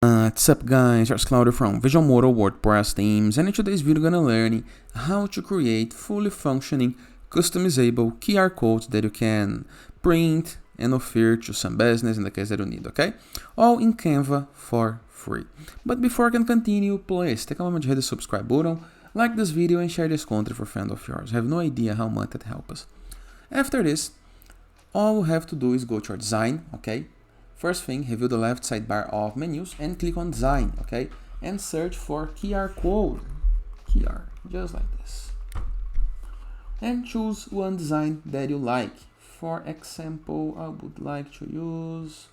What's up guys, it's Claudio from Visualmodo WordPress themes, and in today's video we're gonna learn how to create fully functioning customizable QR codes that you can print and offer to some business in the case that you need, okay? All in Canva for free. But before I can continue, please take a moment to hit the subscribe button, like this video and share this content for friends of yours. I have no idea how much that helps us. After this, all we have to do is go to our design, okay? First thing, review the left sidebar of menus and click on design, okay? And search for QR code, QR, just like this. And choose one design that you like. For example, I would like to use,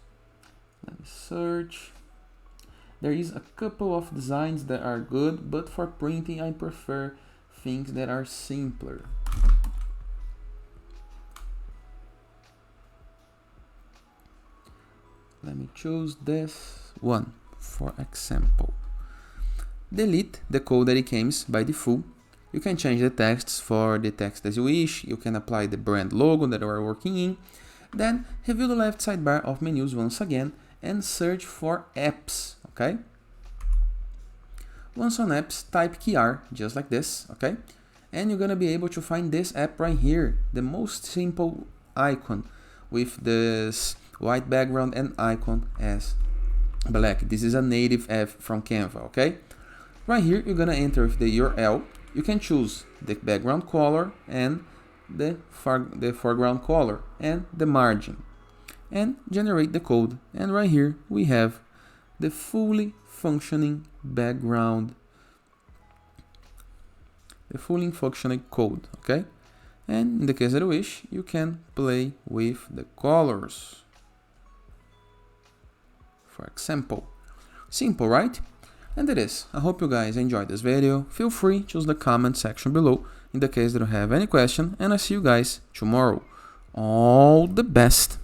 let me search. There is a couple of designs that are good, but for printing I prefer things that are simpler. Let me choose this one, for example. Delete the code that it comes by default. You can change the texts for the text as you wish. You can apply the brand logo that you are working in. Then review the left sidebar of menus once again and search for apps, okay? Once on apps, type QR, just like this, okay? And you're gonna be able to find this app right here, the most simple icon with this white background and icon as black. This is a native app from Canva, okay? Right here, you're gonna enter the URL. You can choose the background color and the foreground color and the margin and generate the code. And right here, we have the fully functioning background, the fully functioning code, okay? And in the case that you wish, you can play with the colors. For example, simple, right? And it is. I hope you guys enjoyed this video. Feel free to use the comment section below in the case that you have any question, and I see you guys tomorrow. All the best.